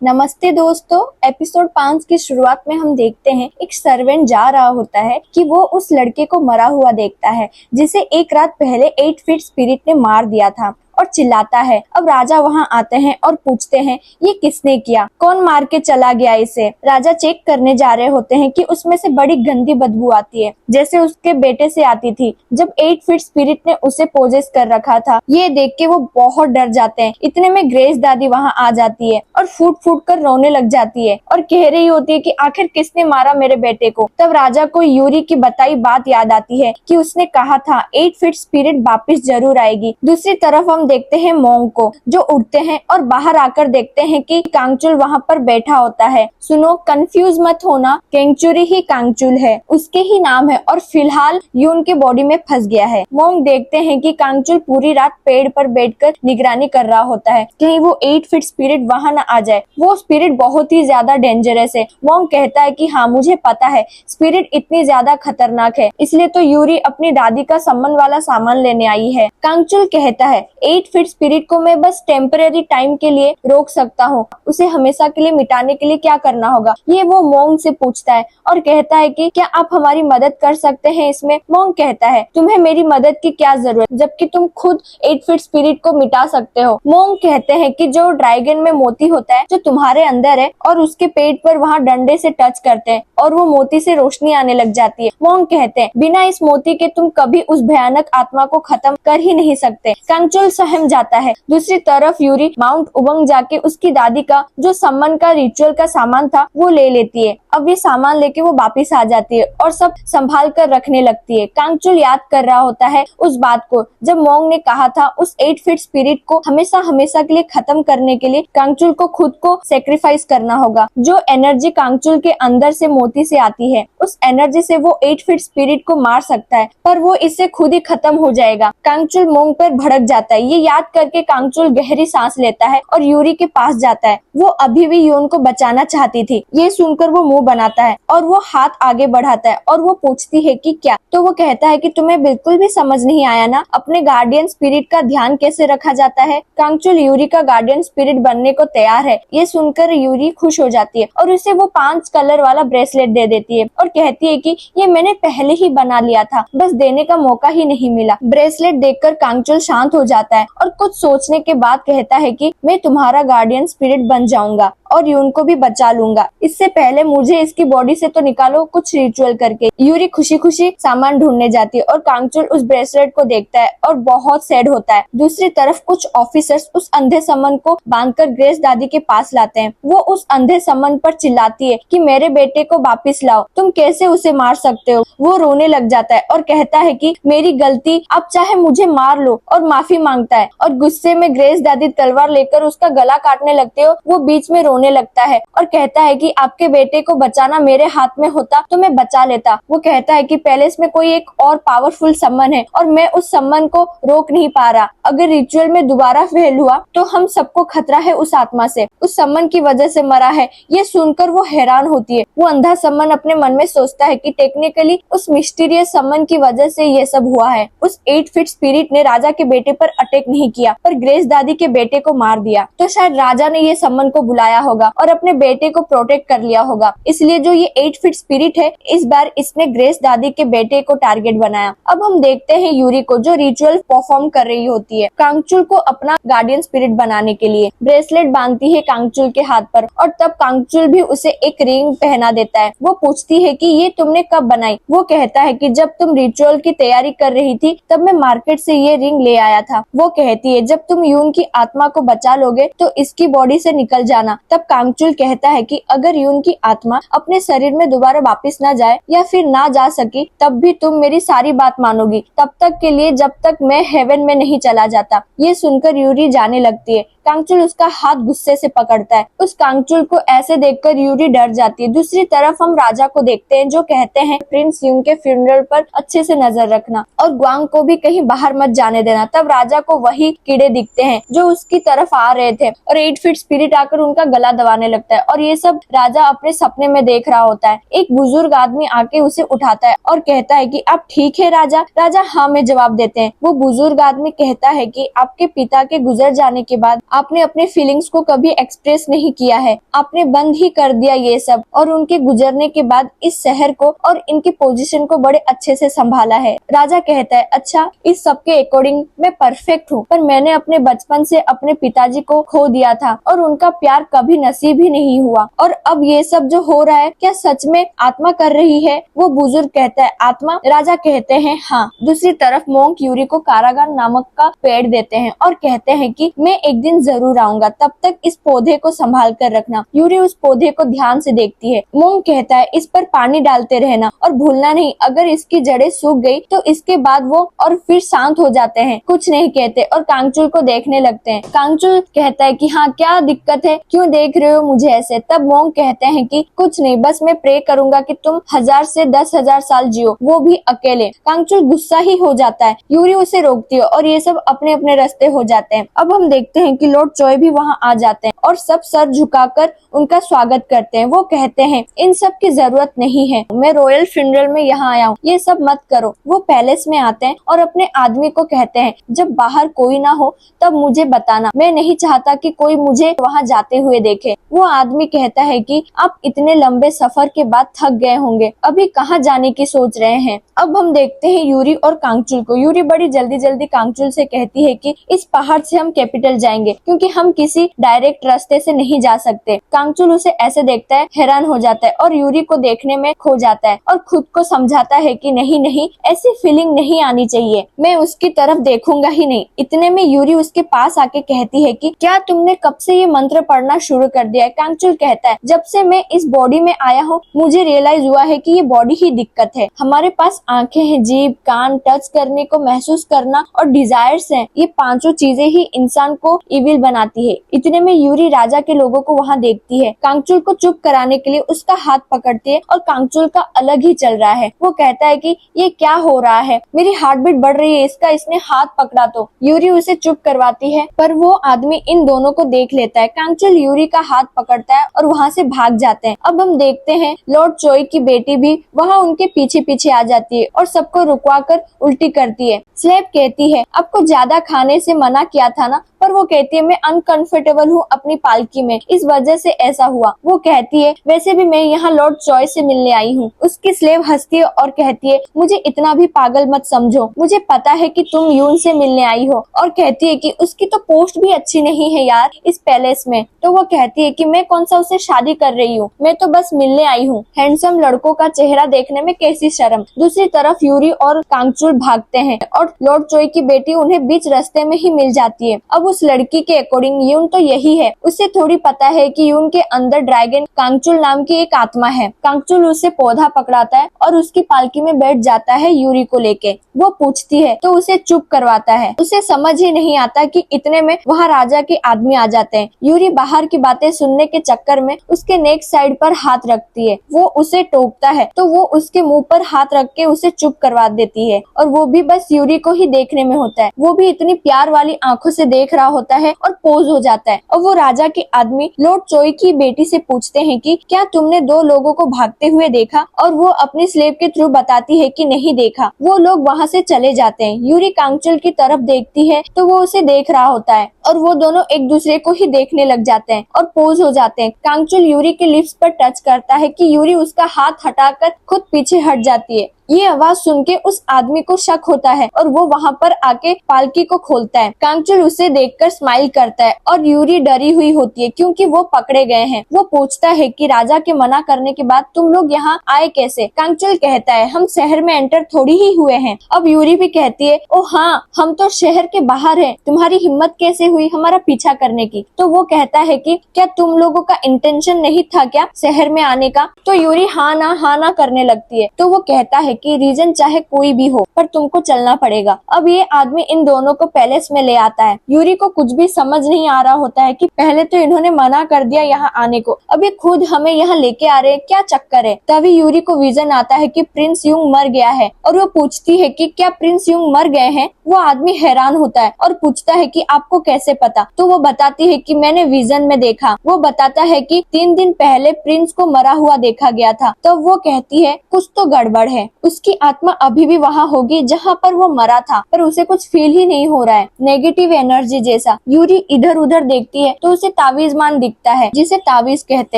नमस्ते दोस्तों। एपिसोड 5 की शुरुआत में हम देखते हैं एक सर्वेंट जा रहा होता है कि वो उस लड़के को मरा हुआ देखता है जिसे एक रात पहले 8 फीट स्पिरिट ने मार दिया था और चिल्लाता है। अब राजा वहां आते हैं और पूछते हैं ये किसने किया, कौन मार के चला गया इसे। राजा चेक करने जा रहे होते हैं कि उसमें से बड़ी गंदी बदबू आती है जैसे उसके बेटे से आती थी जब 8 फीट स्पिरिट ने उसे पोजेस कर रखा था। ये देख के वो बहुत डर जाते हैं। इतने में ग्रेस दादी वहां आ जाती है और फूट फूट कर रोने लग जाती है और कह रही होती है कि आखिर किसने मारा मेरे बेटे को। तब राजा को यूरी की बताई बात याद आती है कि उसने कहा था 8 फीट स्पिरिट वापिस जरूर आएगी। दूसरी तरफ हम देखते हैं मोंग को जो उठते हैं और बाहर आकर देखते हैं कि कांगचुल वहां पर बैठा होता है। सुनो, कंफ्यूज मत होना, केंगचुरी ही कांगचुल है, उसके ही नाम है और फिलहाल यून के बॉडी में फंस गया है। मोंग देखते हैं कि कांगचुल पूरी रात पेड़ पर बैठकर निगरानी कर रहा होता है कहीं वो 8 फीट स्पिरिट वहां न आ जाए। वो स्पिरिट बहुत ही ज्यादा डेंजरस है। मोंग कहता है कि हाँ मुझे पता है स्पिरिट इतनी ज्यादा खतरनाक है, इसलिए तो यूरी अपनी दादी का सम्मान वाला सामान लेने आई है। कांगचुल कहता है 8 फीट स्पिरिट को मैं बस टेम्परेरी टाइम के लिए रोक सकता हूँ, उसे हमेशा के लिए मिटाने के लिए क्या करना होगा ये वो मोंग से पूछता है और कहता है कि क्या आप हमारी मदद कर सकते हैं इसमें। मोंग कहता है तुम्हें मेरी मदद की क्या जरूरत जबकि तुम खुद 8 फीट स्पिरिट को मिटा सकते हो। मोंग कहते हैं कि जो ड्रैगन में मोती होता है जो तुम्हारे अंदर है और उसके पेट पर वहाँ डंडे से टच करते हैं और वो मोती से रोशनी आने लग जाती है। मोंग कहते हैं बिना इस मोती के तुम कभी उस भयानक आत्मा को खत्म कर ही नहीं सकते। कांगचुल सहम जाता है। दूसरी तरफ यूरी माउंट उबंग जाके उसकी दादी का जो सम्मान का रिचुअल का सामान था वो ले लेती है। अब ये सामान लेके वो वापिस आ जाती है और सब संभाल कर रखने लगती है। कांगचुल याद कर रहा होता है उस बात को जब मोंग ने कहा था उस 8 फीट स्पिरिट को हमेशा हमेशा के लिए खत्म करने के लिए कांगचुल को खुद को सेक्रीफाइस करना होगा। जो एनर्जी कांगचुल के अंदर से मोती से आती है उस एनर्जी से वो 8 फीट स्पिरिट को मार सकता है पर वो इससे खुद ही खत्म हो जाएगा। कांगचुल मोंग पर भड़क जाता है। ये याद करके कांगचुल गहरी सांस लेता है और यूरी के पास जाता है। वो अभी भी यून को बचाना चाहती थी। ये सुनकर वो मुंह बनाता है और वो हाथ आगे बढ़ाता है और वो पूछती है कि क्या। तो वो कहता है कि तुम्हें बिल्कुल भी समझ नहीं आया ना, अपने गार्डियन स्पिरिट का ध्यान कैसे रखा जाता है। कांगचुल यूरी का गार्डियन स्पिरिट बनने को तैयार है। ये सुनकर यूरी खुश हो जाती है और उसे वो 5 कलर वाला ब्रेसलेट दे देती है और कहती है कि ये मैंने पहले ही बना लिया था, बस देने का मौका ही नहीं मिला। ब्रेसलेट देखकर कांगचुल शांत हो जाता है और कुछ सोचने के बाद कहता है कि मैं तुम्हारा गार्डियन स्पिरिट बन जाऊंगा और यून को भी बचा लूंगा। इससे पहले मुझे इसकी बॉडी से तो निकालो कुछ रिचुअल करके। यूरी खुशी खुशी सामान ढूंढने जाती है और कांगचुल उस ब्रेसलेट को देखता है और बहुत सैड होता है। दूसरी तरफ कुछ ऑफिसर्स उस अंधे समन को बांधकर ग्रेस दादी के पास लाते हैं। वो उस अंधे समन पर चिल्लाती है कि मेरे बेटे को वापिस लाओ, तुम कैसे उसे मार सकते हो। वो रोने लग जाता है और कहता है कि मेरी गलती, आप चाहे मुझे मार लो और माफी मांगता है और गुस्से में ग्रेस दादी तलवार लेकर उसका गला काटने लगते हो। वो बीच में रोने लगता है और कहता है कि आपके बेटे को बचाना मेरे हाथ में होता तो मैं बचा लेता। वो कहता है कि पैलेस में कोई एक और पावरफुल सम्मन है और मैं उस सम्मन को रोक नहीं पा रहा। अगर रिचुअल में दोबारा फेल हुआ तो हम सबको खतरा है उस आत्मा से, उस सम्मन की वजह से मरा है। ये सुनकर वो हैरान होती है। वो अंधा सम्मन अपने मन में सोचता है कि टेक्निकली उस मिस्टीरियस सम्मन की वजह से ये सब हुआ है। उस 8 फीट स्पिरिट ने राजा के बेटे पर अटैक नहीं किया पर ग्रेस दादी के बेटे को मार दिया। तो शायद राजा ने ये सम्मन को बुलाया होगा और अपने बेटे को प्रोटेक्ट कर लिया होगा, इसलिए जो ये 8 फीट स्पिरिट है इस बार इसने ग्रेस दादी के बेटे को टारगेट बनाया। अब हम देखते हैं यूरी को जो रिचुअल परफॉर्म कर रही होती है कांगचुल को अपना गार्डियन स्पिरिट बनाने के लिए। ब्रेसलेट बांधती है कांगचुल के हाथ पर और तब कांगचुल भी उसे एक रिंग पहना देता है। वो पूछती है कि ये तुमने कब बनाई। वो कहता है कि जब तुम रिचुअल की तैयारी कर रही थी तब मैं मार्केट से ये रिंग ले आया था। वो कहती है जब तुम यून की आत्मा को बचा लोगे तो इसकी बॉडी से निकल जाना। तब कांगचुल कहता है कि अगर यून की आत्मा अपने शरीर में दोबारा वापस ना जाए या फिर ना जा सकी तब भी तुम मेरी सारी बात मानोगी, तब तक के लिए जब तक मैं हेवन में नहीं चला जाता। ये सुनकर यूरी जाने लगती है। कांगचुल उसका हाथ गुस्से से पकड़ता है। उस कांगचुल को ऐसे देखकर यूरी डर जाती है। दूसरी तरफ हम राजा को देखते हैं जो कहते हैं प्रिंस यूंग के फ्यूनरल पर अच्छे से नजर रखना और ग्वांग को भी कहीं बाहर मत जाने देना। तब राजा को वही कीड़े दिखते हैं जो उसकी तरफ आ रहे थे और 8 फीट स्पिरिट आकर उनका गला दबाने लगता है और ये सब राजा अपने सपने में देख रहा होता है। एक बुजुर्ग आदमी आके उसे उठाता है और कहता है कि आप ठीक है राजा। राजा हाँ में जवाब देते हैं। वो बुजुर्ग आदमी कहता है कि आपके पिता के गुजर जाने के बाद आपने अपने फीलिंग्स को कभी एक्सप्रेस नहीं किया है, आपने बंद ही कर दिया ये सब, और उनके गुजरने के बाद इस शहर को और इनकी पोजीशन को बड़े अच्छे से संभाला है। राजा कहता है, अच्छा, इस सब के अकॉर्डिंग मैं परफेक्ट हूँ, पर मैंने अपने बचपन से अपने पिताजी को खो दिया था और उनका प्यार कभी नसीब ही नहीं हुआ, और अब ये सब जो हो रहा है क्या सच में आत्मा कर रही है? वो बुजुर्ग कहता है, आत्मा? राजा कहते हैं, हाँ। दूसरी तरफ मोंक यूरी को कारागार नामक का पेड़ देते हैं और कहते हैं कि मैं एक दिन जरूर आऊंगा, तब तक इस पौधे को संभाल कर रखना। यूरी उस पौधे को ध्यान से देखती है। मोंक कहता है, इस पर पानी डालते रहना और भूलना नहीं, अगर इसकी जड़ें सूख गई तो इसके बाद वो और फिर शांत हो जाते हैं, कुछ नहीं कहते और कांगचुल को देखने लगते हैं। कांगचुल कहता है कि हाँ, क्या दिक्कत है, क्यों देख रहे हो मुझे ऐसे? तब मोंक कहते हैं कि कुछ नहीं, बस मैं प्रे करूंगा कि तुम 1000 से 10,000 साल जियो, वो भी अकेले। कांगचुल गुस्सा ही हो जाता है। यूरी उसे रोकती है और ये सब अपने अपने रास्ते हो जाते हैं। अब हम देखते हैं कि लॉर्ड चॉय भी वहाँ आ जाते हैं और सब सर झुकाकर उनका स्वागत करते हैं। वो कहते हैं, इन सब की जरूरत नहीं है, मैं रॉयल फ्यूनरल में यहाँ आया हूँ, ये सब मत करो। वो पैलेस में आते हैं और अपने आदमी को कहते हैं, जब बाहर कोई ना हो तब मुझे बताना, मैं नहीं चाहता कि कोई मुझे वहाँ जाते हुए देखे। वो आदमी कहता है कि आप इतने लंबे सफर के बाद थक गए होंगे, अभी कहाँ जाने की सोच रहे हैं? अब हम देखते हैं यूरी और कांगचुल को। यूरी बड़ी जल्दी जल्दी कांगचुल से कहती है कि इस पहाड़ से हम कैपिटल जाएंगे, क्योंकि हम किसी डायरेक्ट रास्ते से नहीं जा सकते। कांगचुल उसे ऐसे देखता है, हैरान हो जाता है और यूरी को देखने में खो जाता है और खुद को समझाता है कि नहीं नहीं, ऐसी फीलिंग नहीं आनी चाहिए, मैं उसकी तरफ देखूंगा ही नहीं। इतने में यूरी उसके पास आके कहती है कि क्या तुमने कब से ये मंत्र पढ़ना शुरू कर दिया है? कांगचुल कहता है, जब से मैं इस बॉडी में आया हूँ मुझे रियलाइज हुआ है कि ये बॉडी ही दिक्कत है। हमारे पास आंखें हैं, जीभ, कान, टच करने को, महसूस करना और डिजायर्स हैं, ये पांचों चीजें ही इंसान को इविल बनाती है। इतने में यूरी राजा के लोगों को वहाँ देखती है। कांगचुल को चुप कराने के लिए उसका हाथ पकड़ती है और कांगचुल का अलग ही चल रहा है। वो कहता है कि ये क्या हो रहा है, मेरी हार्ट बीट बढ़ रही है, इसने हाथ पकड़ा तो। यूरी उसे चुप करवाती है, पर वो आदमी इन दोनों को देख लेता है। कांगचुल यूरी का हाथ पकड़ता है और वहाँ से भाग जाते हैं। अब हम देखते हैं लॉर्ड चॉय की बेटी भी वहाँ उनके पीछे पीछे आ जाती है और सबको रुकवा कर उल्टी करती है। स्लेब कहती है, आपको ज्यादा खाने से मना किया था ना? पर वो कहती है, मैं अनकंफर्टेबल हूँ अपनी पालकी में, इस वजह से ऐसा हुआ। वो कहती है, वैसे भी मैं यहाँ लॉर्ड चॉय से मिलने आई हूँ। उसकी स्लेव हंसती है और कहती है, मुझे इतना भी पागल मत समझो, मुझे पता है कि तुम यून से मिलने आई हो। और कहती है कि उसकी तो पोस्ट भी अच्छी नहीं है यार इस पैलेस में। तो वो कहती है कि मैं कौन सा उससे शादी कर रही हूँ, मैं तो बस मिलने आई हूँ। हैंडसम लड़कों का चेहरा देखने में कैसी शर्म। दूसरी तरफ यूरी और कांगचुल भागते हैं और लॉर्ड चॉय की बेटी उन्हें बीच रास्ते में ही मिल जाती है। अब उस लड़की के अकॉर्डिंग यून तो यही है, उसे थोड़ी पता है कि यून के अंदर ड्रैगन कांगचुल नाम की एक आत्मा है। कांगचुल उसे पौधा पकड़ाता है और उसकी पालकी में बैठ जाता है यूरी को लेके। वो पूछती है तो उसे चुप करवाता है। उसे समझ ही नहीं आता कि इतने में वहाँ राजा के आदमी आ जाते हैं। यूरी बाहर की बातें सुनने के चक्कर में उसके नेक साइड पर हाथ रखती है। वो उसे टोकता है तो वो उसके मुंह पर हाथ रख के उसे चुप करवा देती है, और वो भी बस यूरी को ही देखने में होता है। वो भी इतनी प्यार वाली आंखों से देख रहा होता है और पोज हो जाता है। और वो राजा के आदमी लॉर्ड चॉय की बेटी से पूछते हैं कि क्या तुमने 2 लोगों को भागते हुए देखा? और वो अपनी स्लेव के थ्रू बताती है कि नहीं देखा। वो लोग वहाँ से चले जाते हैं। यूरी कांगचुल की तरफ देखती है तो वो उसे देख रहा होता है और वो दोनों एक दूसरे को ही देखने लग जाते हैं और पोज हो जाते हैं। कांगचुल यूरी के लिप्स पर टच करता है कि यूरी उसका हाथ हटाकर खुद पीछे हट जाती है। ये आवाज सुन के उस आदमी को शक होता है और वो वहाँ पर आके पालकी को खोलता है। कांगचुल उसे देखकर स्माइल करता है और यूरी डरी हुई होती है क्योंकि वो पकड़े गए हैं। वो पूछता है कि राजा के मना करने के बाद तुम लोग यहाँ आए कैसे? कांगचुल कहता है, हम शहर में एंटर थोड़ी ही हुए हैं। अब यूरी भी कहती है, ओ हाँ, हम तो शहर के बाहर हैं, तुम्हारी हिम्मत कैसे हुई हमारा पीछा करने की? तो वो कहता है कि क्या तुम लोगों का इंटेंशन नहीं था क्या शहर में आने का? तो यूरी हाँ ना करने लगती है। तो वो कहता है कि रीजन चाहे कोई भी हो पर तुमको चलना पड़ेगा। अब ये आदमी इन दोनों को पैलेस में ले आता है। यूरी को कुछ भी समझ नहीं आ रहा होता है कि पहले तो इन्होंने मना कर दिया यहाँ आने को, अब ये खुद हमें यहाँ लेके आ रहे हैं, क्या चक्कर है? तभी यूरी को विजन आता है कि प्रिंस युंग मर गया है और वो पूछती है कि क्या प्रिंस युंग मर गए हैं? वो आदमी हैरान होता है और पूछता है कि आपको कैसे पता? तो वो बताती है कि मैंने विजन में देखा। वो बताता है कि 3 दिन पहले प्रिंस को मरा हुआ देखा गया था। तब वो कहती है कुछ तो गड़बड़ है। उसकी आत्मा अभी भी वहाँ होगी जहाँ पर वो मरा था, पर उसे कुछ फील ही नहीं हो रहा है, नेगेटिव एनर्जी जैसा। यूरी इधर उधर देखती है तो उसे तावीज़मान दिखता है जिसे तावीज कहते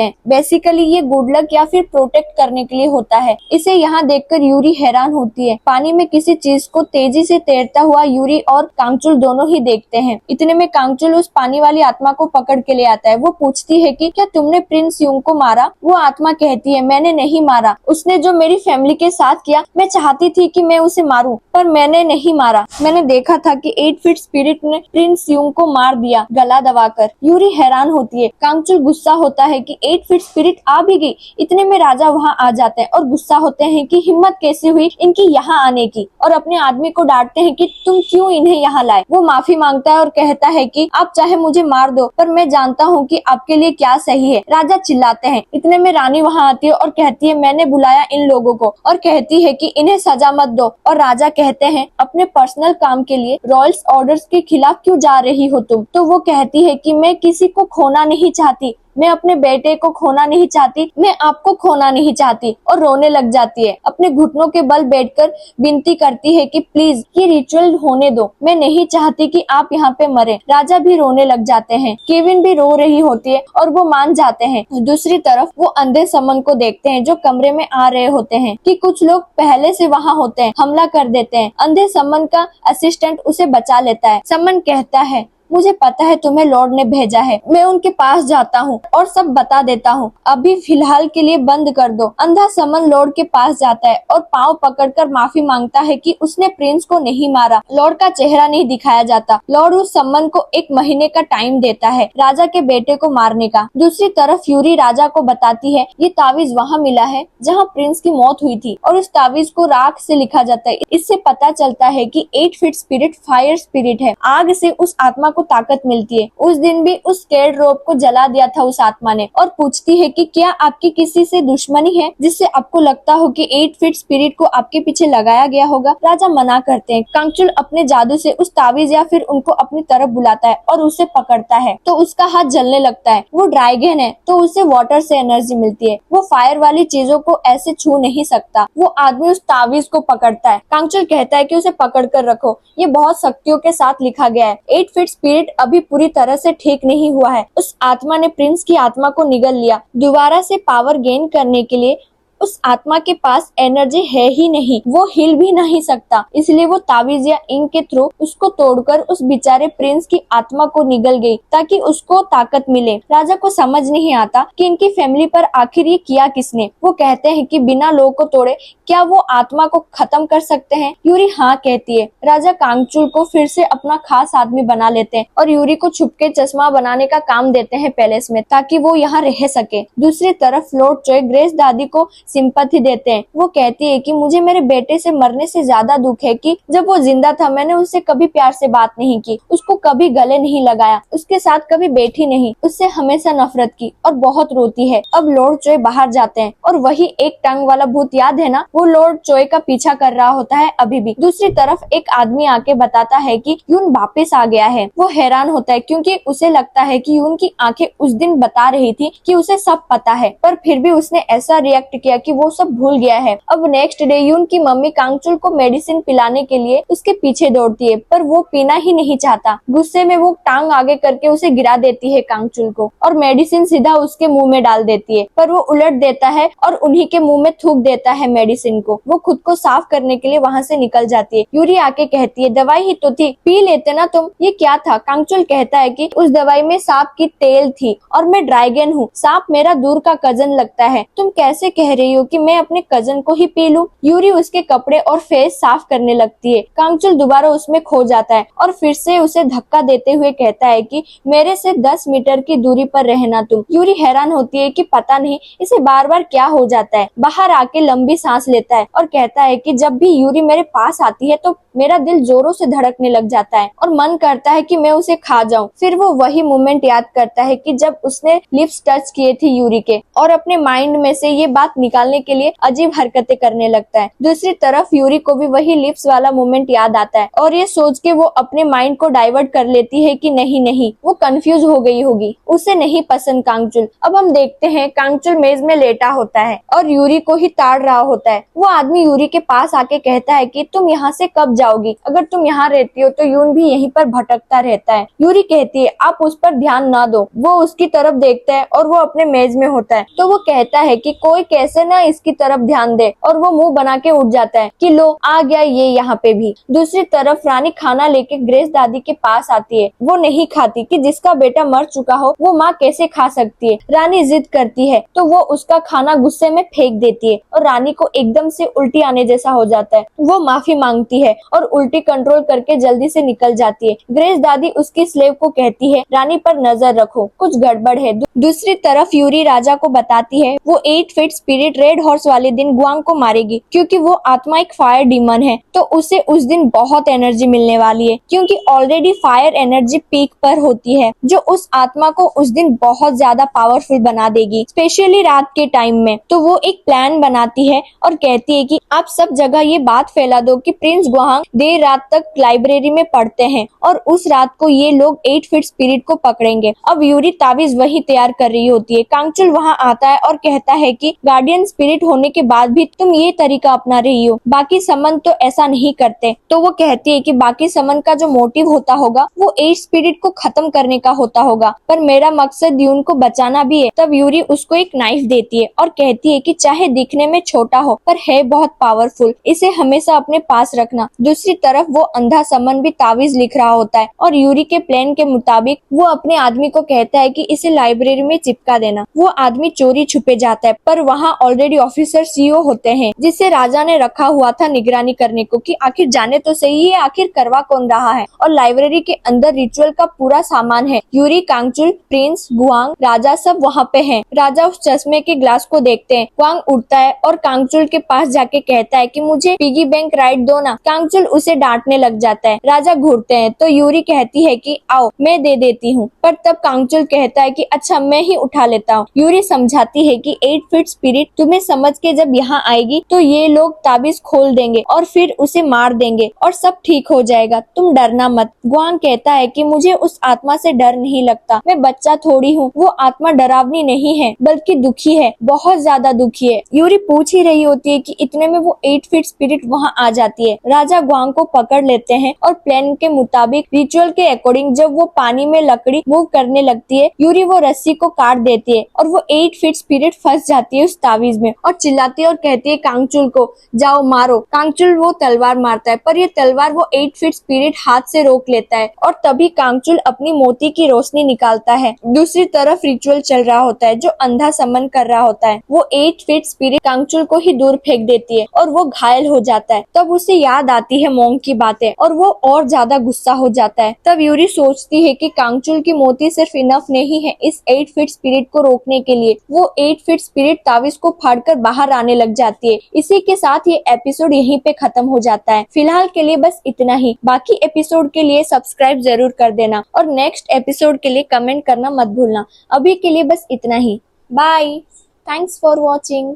हैं। बेसिकली ये गुड लक या फिर प्रोटेक्ट करने के लिए होता है। इसे यहाँ देखकर यूरी हैरान होती है। पानी में किसी चीज को तेजी से तैरता हुआ यूरी और कांगचुल दोनों ही देखते हैं। इतने में कांगचुल उस पानी वाली आत्मा को पकड़ के ले आता है। वो पूछती है कि क्या तुमने प्रिंस यूंग को मारा? वो आत्मा कहती है मैंने नहीं मारा, उसने जो मेरी फैमिली के साथ किया, मैं चाहती थी कि मैं उसे मारूं पर मैंने नहीं मारा। मैंने देखा था कि 8 फीट स्पिरिट ने प्रिंस यूंग को मार दिया गला दबाकर। यूरी हैरान होती है। कांगचुल गुस्सा होता है कि 8 फीट स्पिरिट आ भी गई। इतने में राजा वहाँ आ जाते हैं और गुस्सा होते हैं कि हिम्मत कैसे हुई इनकी यहाँ आने की, और अपने आदमी को डांटते हैं कि तुम क्यों इन्हें यहाँ लाए। वो माफी मांगता है और कहता है कि आप चाहे मुझे मार दो पर मैं जानता हूँ कि आपके लिए क्या सही है। राजा चिल्लाते हैं। इतने में रानी वहाँ आती है और कहती है मैंने बुलाया इन लोगों को, और कहती है कि इन्हें सजा मत दो। और राजा कहते हैं अपने पर्सनल काम के लिए रॉयल्स ऑर्डर्स के खिलाफ क्यों जा रही हो तुम? तो वो कहती है कि मैं किसी को खोना नहीं चाहती, मैं अपने बेटे को खोना नहीं चाहती, मैं आपको खोना नहीं चाहती, और रोने लग जाती है। अपने घुटनों के बल बैठकर विनती करती है कि प्लीज ये रिचुअल होने दो, मैं नहीं चाहती कि आप यहाँ पे मरे। राजा भी रोने लग जाते हैं। केविन भी रो रही होती है और वो मान जाते हैं। दूसरी तरफ वो अंधे समन को देखते हैं जो कमरे में आ रहे होते हैं कि कुछ लोग पहले से वहाँ होते हैं, हमला कर देते हैं। अंधे समन का असिस्टेंट उसे बचा लेता है। समन कहता है मुझे पता है तुम्हें लॉर्ड ने भेजा है, मैं उनके पास जाता हूँ और सब बता देता हूँ, अभी फिलहाल के लिए बंद कर दो। अंधा समन लॉर्ड के पास जाता है और पाँव पकड़कर माफी मांगता है कि उसने प्रिंस को नहीं मारा। लॉर्ड का चेहरा नहीं दिखाया जाता। लॉर्ड उस समन को 1 महीने का टाइम देता है राजा के बेटे को मारने का। दूसरी तरफ यूरी राजा को बताती है ये तावीज वहाँ मिला है जहाँ प्रिंस की मौत हुई थी, और उस तावीज को राख से लिखा जाता है। इससे पता चलता है कि 8 फीट स्पिरिट फायर स्पिरिट है। आग से उस आत्मा को ताकत मिलती है। उस दिन भी उस स्केर्ड रोप को जला दिया था उस आत्मा ने, और पूछती है कि क्या आपकी किसी से दुश्मनी है जिससे आपको लगता हो कि 8 फीट स्पिरिट को आपके पीछे लगाया गया होगा। राजा मना करते हैं। कांगचुल अपने जादू से उस तावीज या फिर उनको अपनी तरफ बुलाता है और उसे पकड़ता है तो उसका हाथ जलने लगता है। वो ड्रैगन है तो उसे वाटर से एनर्जी मिलती है। वो फायर वाली चीजों को ऐसे छू नहीं सकता। वो आदमी उस तावीज को पकड़ता है। कांगचुल कहता है कि उसे पकड़ कर रखो, ये बहुत शक्तियों के साथ लिखा गया है। 8 फीट स्पिरिट अभी पूरी तरह से ठीक नहीं हुआ है। उस आत्मा ने प्रिंस की आत्मा को निगल लिया। दोबारा से पावर गेन करने के लिए उस आत्मा के पास एनर्जी है ही नहीं, वो हिल भी नहीं सकता, इसलिए वो तावीज या इंक के थ्रू उसको तोड़कर उस बेचारे प्रिंस की आत्मा को निगल गई ताकि उसको ताकत मिले। राजा को समझ नहीं आता कि इनकी फैमिली पर आखिर ये किया किसने। वो कहते हैं कि बिना लोगों को तोड़े क्या वो आत्मा को खत्म कर सकते हैं? यूरी हाँ कहती है। राजा कांगचुल को फिर से अपना खास आदमी बना लेते हैं और यूरी को छुपके चश्मा बनाने का काम देते हैं पैलेस में ताकि वो यहाँ रह सके। दूसरी तरफ लॉर्ड चोय ग्रेस दादी को सिंपैथी देते हैं। वो कहती है कि मुझे मेरे बेटे से मरने से ज्यादा दुख है कि जब वो जिंदा था मैंने उससे कभी प्यार से बात नहीं की, उसको कभी गले नहीं लगाया, उसके साथ कभी बैठी नहीं, उससे हमेशा नफरत की और बहुत रोती है। अब लॉर्ड चोय बाहर जाते हैं और वही एक टांग वाला भूत याद है ना, वो लॉर्ड चोय का पीछा कर रहा होता है अभी भी। दूसरी तरफ एक आदमी आके बताता है कि यून वापस आ गया है। वो हैरान होता है क्योंकि उसे लगता है कि यून की आंखें उस दिन बता रही थी कि उसे सब पता है, पर फिर भी उसने ऐसा रिएक्ट किया कि वो सब भूल गया है। अब नेक्स्ट डे यून की मम्मी कांगचुल को मेडिसिन पिलाने के लिए उसके पीछे दौड़ती है, पर वो पीना ही नहीं चाहता। गुस्से में वो टांग आगे करके उसे गिरा देती है कांगचुल को और मेडिसिन सीधा उसके मुंह में डाल देती है, पर वो उलट देता है और उन्हीं के मुंह में थूक देता है मेडिसिन को। वो खुद को साफ करने के लिए वहाँ से निकल जाती है। यूरी आके कहती है दवाई ही तो थी, पी लेते ना तुम। ये क्या था? कांगचुल कहता है कि उस दवाई में सांप की तेल थी और मैं ड्रैगन हूँ, सांप मेरा दूर का कजन लगता है। तुम कैसे कह रही हो कि मैं अपने कजन को ही पी लूं? यूरी उसके कपड़े और फेस साफ करने लगती है। कांगचुल दोबारा उसमें खो जाता है और फिर से उसे धक्का देते हुए कहता है कि मेरे से 10 मीटर की दूरी पर रहना तुम। यूरी हैरान होती है कि पता नहीं इसे बार बार क्या हो जाता है। बाहर आके लंबी सांस लेता है और कहता है कि जब भी यूरी मेरे पास आती है तो मेरा दिल जोरों से धड़कने लग जाता है और मन करता है कि मैं उसे खा जाऊं। फिर वो वही मोमेंट याद करता है कि जब उसने लिप्स टच किए थे यूरी के, और अपने माइंड में से ये बात निकाल निकालने के लिए अजीब हरकतें करने लगता है। दूसरी तरफ यूरी को भी वही लिप्स वाला मोमेंट याद आता है और ये सोच के वो अपने माइंड को डाइवर्ट कर लेती है कि नहीं वो कंफ्यूज हो गई होगी, उसे नहीं पसंद कांगचुल। अब हम देखते हैं कांगचुल मेज में लेटा होता है और यूरी को ही ताड़ रहा होता है। वो आदमी यूरी के पास आके कहता है कि तुम यहाँ से कब जाओगी? अगर तुम यहाँ रहती हो तो यून भी यहीं पर भटकता रहता है। यूरी कहती है आप उस पर ध्यान ना दो। वो उसकी तरफ देखता है और वो अपने मेज में होता है तो वो कहता है कि कोई कैसे ना इसकी तरफ ध्यान दे और वो मुंह बना के उठ जाता है कि लो आ गया ये यहाँ पे भी। दूसरी तरफ रानी खाना लेके ग्रेस दादी के पास आती है। वो नहीं खाती कि जिसका बेटा मर चुका हो वो माँ कैसे खा सकती है। रानी जिद करती है तो वो उसका खाना गुस्से में फेंक देती है और रानी को एकदम से उल्टी आने जैसा हो जाता है। वो माफी मांगती है और उल्टी कंट्रोल करके जल्दी से निकल जाती है। ग्रेस दादी उसकी स्लेव को कहती है रानी पर नजर रखो, कुछ गड़बड़ है। दूसरी तरफ यूरी राजा को बताती है वो 8 फीट स्पिरिट रेड हॉर्स वाले दिन गुआंग को मारेगी क्योंकि वो आत्मा एक फायर डीमन है तो उसे उस दिन बहुत एनर्जी मिलने वाली है क्योंकि ऑलरेडी फायर एनर्जी पीक पर होती है जो उस आत्मा को उस दिन बहुत ज्यादा पावरफुल बना देगी, स्पेशली रात के टाइम में। तो वो एक प्लान बनाती है और कहती है कि आप सब जगह ये बात फैला दो कि प्रिंस गुआंग देर रात तक लाइब्रेरी में पढ़ते हैं और उस रात को ये लोग 8 फीट स्पिरिट को पकड़ेंगे। अब यूरी ताबीज वही तैयार कर रही होती है। कांगचुल वहाँ आता है और कहता है कि गार्डियन स्पिरिट होने के बाद भी तुम ये तरीका अपना रही हो, बाकी समन तो ऐसा नहीं करते। तो वो कहती है कि बाकी समन का जो मोटिव होता होगा वो 8 स्पिरिट को खत्म करने का होता होगा पर मेरा मकसद यून को बचाना भी है। तब यूरी उसको एक नाइफ देती है और कहती है कि चाहे दिखने में छोटा हो पर है बहुत पावरफुल, इसे हमेशा अपने पास रखना। दूसरी तरफ वो अंधा समन भी ताबीज लिख रहा होता है और यूरी के प्लान के मुताबिक वो अपने आदमी को कहता है कि इसे लाइब्रेरी में चिपका देना। वो आदमी चोरी छुपे जाता है पर वहाँ ऑलरेडी ऑफिसर सीईओ होते हैं जिसे राजा ने रखा हुआ था निगरानी करने को कि आखिर जाने तो सही है आखिर करवा कौन रहा है। और लाइब्रेरी के अंदर रिचुअल का पूरा सामान है। यूरी, कांगचुल, प्रिंस, गुआंग, राजा सब वहाँ पे हैं। राजा उस चश्मे के ग्लास को देखते हैं। गुआंग उठता है और कांगचुल के पास जाके कहता है कि मुझे पिगी बैंक राइड दो ना। कांगचुल उसे डांटने लग जाता है। राजा घूरते हैं तो यूरी कहती है कि आओ मैं दे देती हूँ पर तब कांगचुल कहता है कि अच्छा मैं ही उठा लेता हूँ। यूरी समझाती है कि 8 फीट स्पिरिट तुम्हें समझ के जब यहाँ आएगी तो ये लोग ताबीज खोल देंगे और फिर उसे मार देंगे और सब ठीक हो जाएगा, तुम डरना मत। गुआंग कहता है कि मुझे उस आत्मा से डर नहीं लगता, मैं बच्चा थोड़ी हूँ। वो आत्मा डरावनी नहीं है बल्कि दुखी है, बहुत ज्यादा दुखी है। यूरी पूछ ही रही होती है कि इतने में वो 8 फीट स्पिरिट वहाँ आ जाती है। राजा गुआंग को पकड़ लेते हैं और प्लान के मुताबिक रिचुअल के अकॉर्डिंग जब वो पानी में लकड़ी मूव करने लगती है यूरी वो रस्सी को काट देती है और वो 8 फीट स्पिरिट फंस जाती है उस ताबीज में और चिल्लाती है और कहती है कांगचुल को जाओ मारो। कांगचुल वो तलवार मारता है पर ये तलवार वो 8 फीट स्पिरिट हाथ से रोक लेता है और तभी कांगचुल अपनी मोती की रोशनी निकालता है। दूसरी तरफ रिचुअल चल रहा होता है जो अंधा समन कर रहा होता है। वो 8 फीट स्पिरिट कांगचुल को ही दूर फेंक देती है और वो घायल हो जाता है। तब उसे याद आती है मोंग की बातें और वो और ज्यादा गुस्सा हो जाता है। तब यूरी सोचती है कि कांगचुल की मोती सिर्फ इनफ नहीं है इस 8 फीट स्पिरिट को रोकने के लिए। वो 8 फीट स्पिरिट ताबीज को फाड़कर बाहर आने लग जाती है। इसी के साथ ये एपिसोड यहीं पे खत्म हो जाता है। फिलहाल के लिए बस इतना ही। बाकी एपिसोड के लिए सब्सक्राइब जरूर कर देना और नेक्स्ट एपिसोड के लिए कमेंट करना मत भूलना। अभी के लिए बस इतना ही। बाय। Thanks for watching.